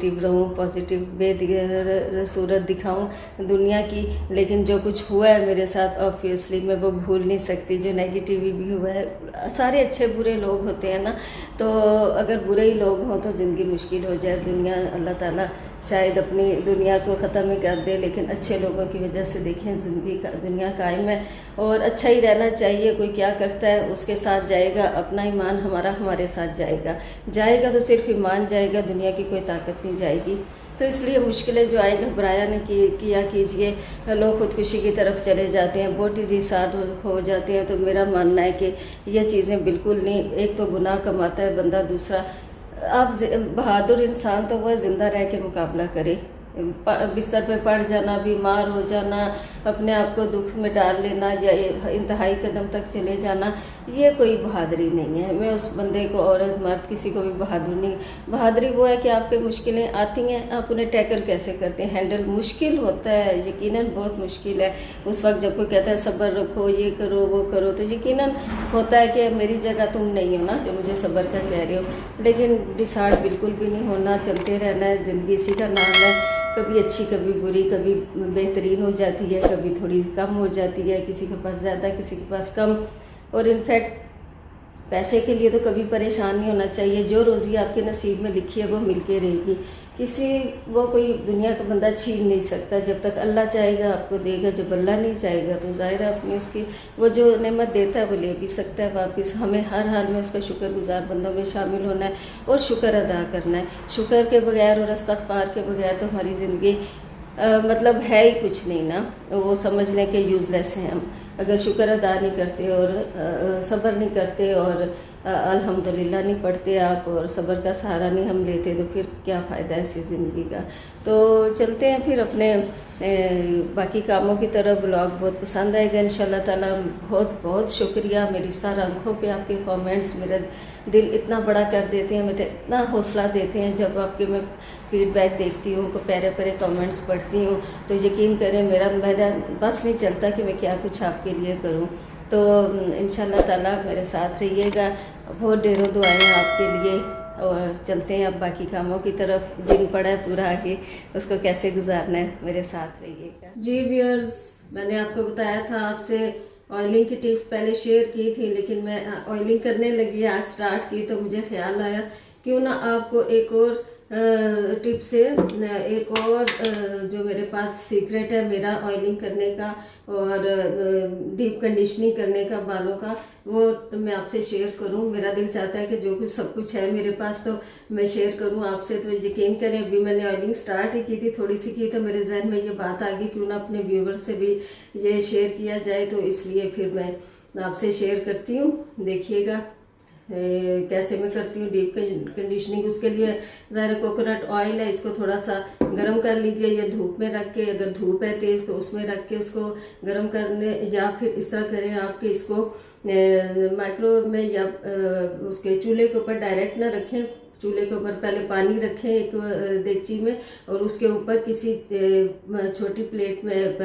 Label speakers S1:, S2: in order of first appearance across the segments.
S1: Positive रहूँ, positive सूरत दिखाऊँ दुनिया की। लेकिन जो कुछ हुआ है मेरे साथ ऑब्वियसली मैं वो भूल नहीं सकती। जो नेगेटिव भी हुआ है, सारे अच्छे बुरे लोग होते हैं ना, तो अगर बुरे ही लोग हों तो ज़िंदगी मुश्किल हो जाए। दुनिया अल्लाह ताला शायद अपनी दुनिया को ख़त्म ही कर दे, लेकिन अच्छे लोगों की वजह से देखें ज़िंदगी का दुनिया कायम है और अच्छा ही रहना चाहिए। कोई क्या करता है उसके साथ जाएगा, अपना ईमान हमारा हमारे साथ जाएगा तो सिर्फ ईमान जाएगा, दुनिया की कोई ताकत नहीं जाएगी। तो इसलिए मुश्किलें जो आई घबराया नहीं किया कीजिए। लोग खुदकुशी की तरफ चले जाते हैं, बहुत ही रिसार्ट हो जाते हैं। तो मेरा मानना है कि ये चीज़ें बिल्कुल नहीं। एक तो गुनाह कमाता है बंदा, दूसरा आप बहादुर इंसान तो वह ज़िंदा रह के मुकाबला करे। बिस्तर पे पड़ जाना, बीमार हो जाना, अपने आप को दुख में डाल लेना या इंतहाई कदम तक चले जाना, ये कोई बहादुरी नहीं है। मैं उस बंदे को, औरत मर्द किसी को भी बहादुरी वो है कि आप पे मुश्किलें आती हैं, आप उन्हें टैकल कैसे करते हैं। हैंडल मुश्किल होता है, यकीनन बहुत मुश्किल है। उस वक्त जब कोई कहता है सब्र रखो, ये करो वो करो, तो यकीनन होता है कि मेरी जगह तुम नहीं हो ना जो मुझे सब्र का कह रहे हो। लेकिन डिसार्ट बिल्कुल भी नहीं होना, चलते रहना है। ज़िंदगी इसी का नाम है, कभी अच्छी कभी बुरी, कभी बेहतरीन हो जाती है, कभी थोड़ी कम हो जाती है, किसी के पास ज़्यादा किसी के पास कम। और इनफैक्ट पैसे के लिए तो कभी परेशान नहीं होना चाहिए। जो रोज़ी आपके नसीब में लिखी है वो मिलके रहेगी। वो कोई दुनिया का बंदा छीन नहीं सकता। जब तक अल्लाह चाहेगा आपको देगा, जब अल्लाह नहीं चाहेगा तो ज़ाहिर है अपनी उसकी वो जो नेमत देता है वो ले भी सकता है वापस। हमें हर हाल में उसका शुक्रगुजार बंदों में शामिल होना है और शुक्र अदा करना है। शुक्र के बगैर और इस्तग़फ़ार के बगैर तो हमारी ज़िंदगी मतलब है ही कुछ नहीं ना। वो समझ लें कि यूज़लेस हैं हम। अगर शुक्र अदा नहीं करते और सब्र नहीं करते और अल्हम्दुलिल्लाह नहीं पढ़ते आप और सब्र का सहारा नहीं हम लेते, तो फिर क्या फ़ायदा है ऐसी ज़िंदगी का। तो चलते हैं फिर अपने बाकी कामों की तरफ। ब्लॉग बहुत पसंद आएगा इंशाल्लाह ताला। बहुत बहुत शुक्रिया। मेरी सर आंखों पे आपके कमेंट्स मेरा दिल इतना बड़ा कर देते हैं, मुझे इतना हौसला देते हैं। जब आपके मैं फीडबैक देखती हूँ, प्यारे प्यारे कमेंट्स पढ़ती हूँ, तो यकीन करें मेरा बस नहीं चलता कि मैं क्या कुछ आपके लिए करूँ। तो इंशाल्लाह ताला मेरे साथ रहिएगा। बहुत ढेरों दुआएं आपके लिए। और चलते हैं अब बाकी कामों की तरफ। दिन पड़ा है पूरा, आगे उसको कैसे गुजारना है, मेरे साथ रहिएगा। जी व्यूअर्स, मैंने आपको बताया था आपसे ऑयलिंग की टिप्स पहले शेयर की थी, लेकिन मैं ऑयलिंग करने लगी, आज स्टार्ट की, तो मुझे ख्याल आया क्यों ना आपको एक और टिप से एक और जो मेरे पास सीक्रेट है मेरा ऑयलिंग करने का और डीप कंडीशनिंग करने का बालों का, वो मैं आपसे शेयर करूं। मेरा दिल चाहता है कि जो कुछ सब कुछ है मेरे पास तो मैं शेयर करूं आपसे। तो यकीन करें, अभी मैंने ऑयलिंग स्टार्ट ही की थी, थोड़ी सी की, तो मेरे जहन में ये बात आ गई क्यों ना अपने व्यूवर्स से भी ये शेयर किया जाए। तो इसलिए फिर मैं आपसे शेयर करती हूँ। देखिएगा कैसे मैं करती हूँ डीप कंडीशनिंग। उसके लिए ज़ाहिर कोकोनट ऑयल है, इसको थोड़ा सा गर्म कर लीजिए या धूप में रख के, अगर धूप है तेज़ तो उसमें रख के उसको गर्म करने, या फिर इस तरह करें आप कि इसको माइक्रो में या उसके चूल्हे के ऊपर डायरेक्ट ना रखें। चूल्हे के ऊपर पहले पानी रखें एक देगची में, और उसके ऊपर किसी छोटी प्लेट में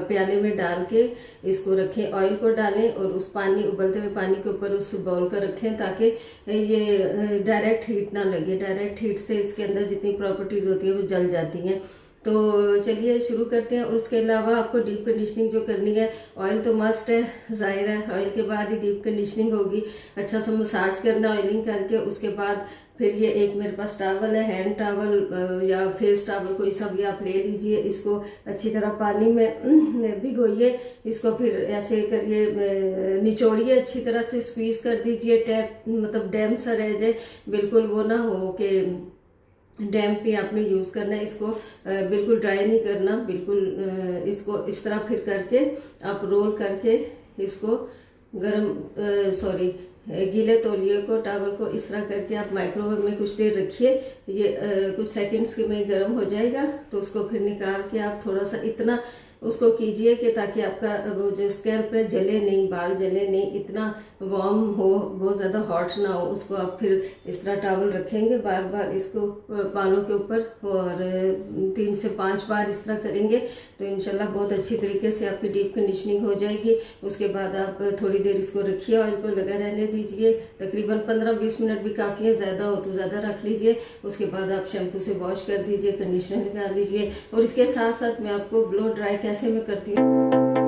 S1: प्याले में डाल के इसको रखें। ऑयल को डालें और उस पानी, उबलते हुए पानी के ऊपर उस बाउल को रखें ताकि ये डायरेक्ट हीट ना लगे। डायरेक्ट हीट से इसके अंदर जितनी प्रॉपर्टीज़ होती है वो जल जाती हैं। तो चलिए शुरू करते हैं। और उसके अलावा आपको डीप कंडीशनिंग जो करनी है, ऑयल तो मस्ट है, ज़ाहिर है ऑयल के बाद ही डीप कंडीशनिंग होगी। अच्छा सा मसाज करना ऑयलिंग करके, उसके बाद फिर ये एक मेरे पास टॉवल है, हैंड टॉवल या फेस टॉवल, कोई सा भी आप ले लीजिए। इसको अच्छी तरह पानी में भिगोइए, इसको फिर ऐसे करिए, निचोड़िए, अच्छी तरह से स्क्वीज कर दीजिए। टैप मतलब डैम सा रह जाए, बिल्कुल वो ना हो कि डैम्प भी आपने यूज़ करना है। इसको बिल्कुल ड्राई नहीं करना, बिल्कुल इसको इस तरह फिर करके आप रोल करके इसको गीले तौलिए को, टॉवल को इस तरह करके आप माइक्रोवेव में कुछ देर रखिए। ये कुछ सेकंड्स में गर्म हो जाएगा, तो उसको फिर निकाल के आप थोड़ा सा इतना उसको कीजिए कि ताकि आपका वो जो स्कैल्प है जले नहीं, बाल जले नहीं, इतना वार्म हो, बहुत ज़्यादा हॉट ना हो। उसको आप फिर इस तरह टॉवल रखेंगे, बार बार इसको बालों के ऊपर, और 3 से 5 बार इस तरह करेंगे तो इंशाल्लाह बहुत अच्छी तरीके से आपकी डीप कंडीशनिंग हो जाएगी। उसके बाद आप थोड़ी देर इसको रखिए, ऑयल को लगा रहने दीजिए, तकरीबन 15-20 मिनट भी काफ़ी है, ज़्यादा हो तो ज़्यादा रख लीजिए। उसके बाद आप शैम्पू से वॉश कर दीजिए, कंडीशनर लगा लीजिए। और इसके साथ साथ मैं आपको ब्लो ड्राई कैसे मैं करती हूँ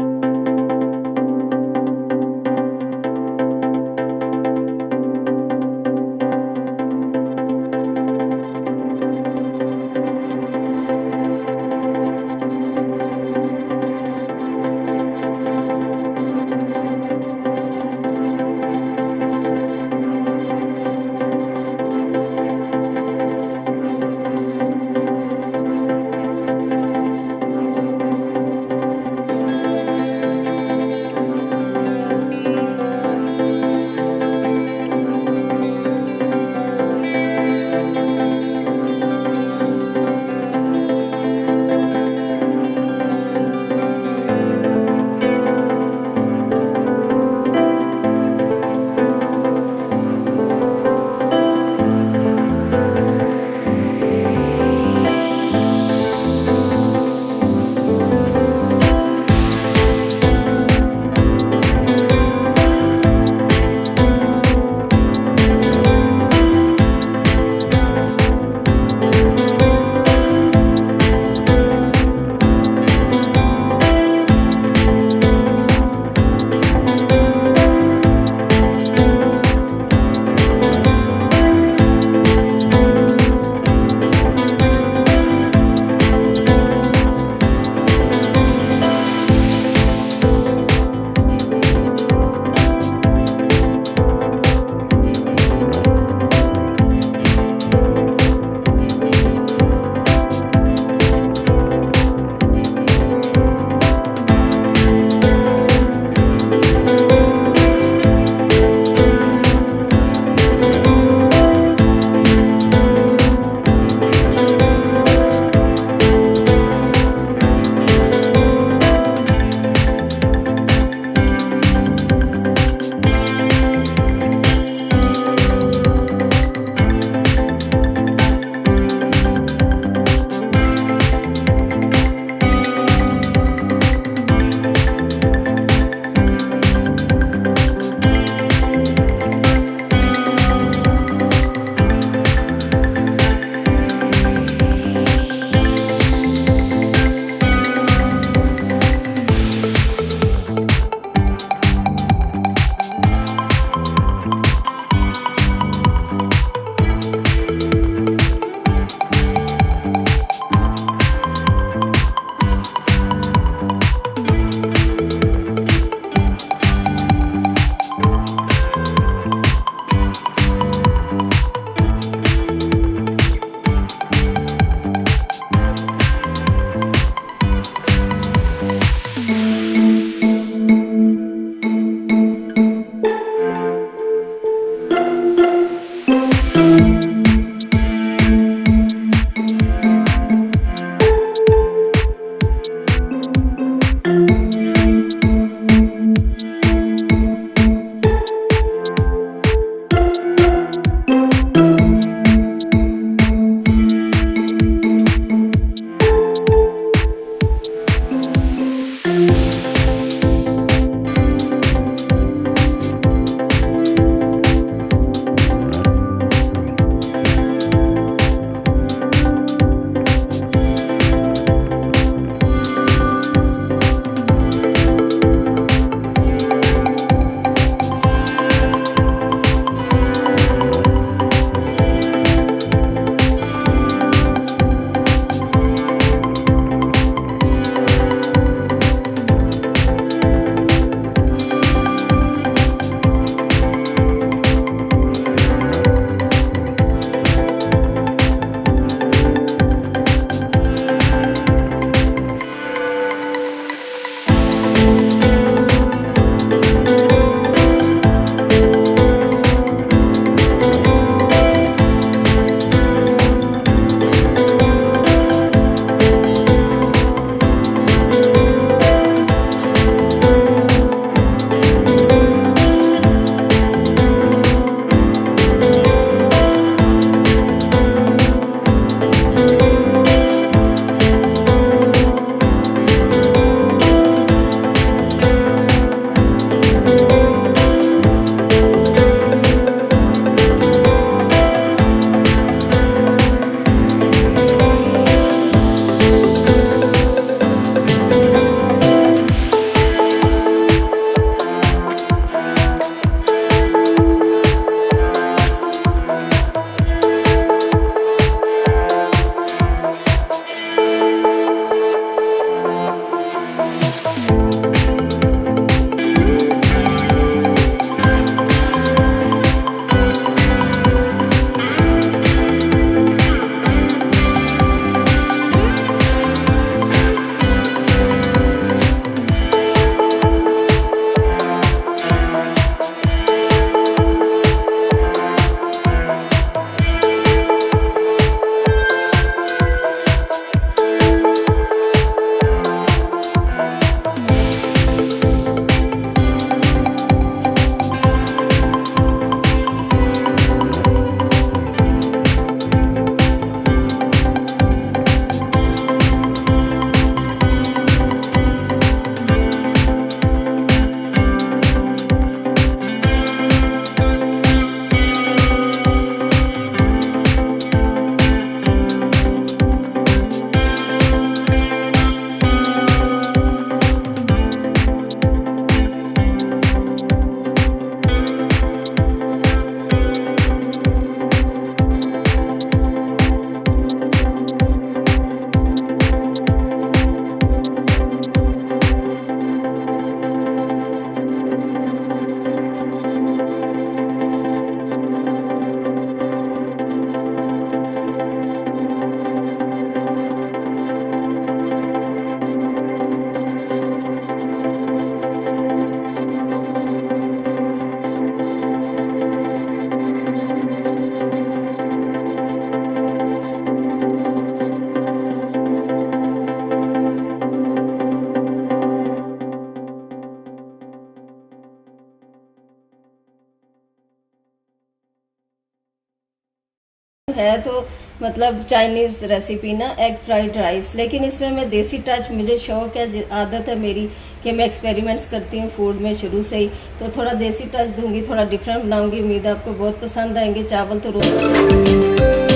S1: है तो मतलब चाइनीज़ रेसिपी ना, एग फ्राइड राइस, लेकिन इसमें मैं देसी टच, मुझे शौक है, आदत है मेरी कि मैं एक्सपेरिमेंट्स करती हूँ फूड में शुरू से ही, तो थोड़ा देसी टच दूंगी, थोड़ा डिफरेंट बनाऊंगी। उम्मीद है आपको बहुत पसंद आएंगे। चावल तो रोज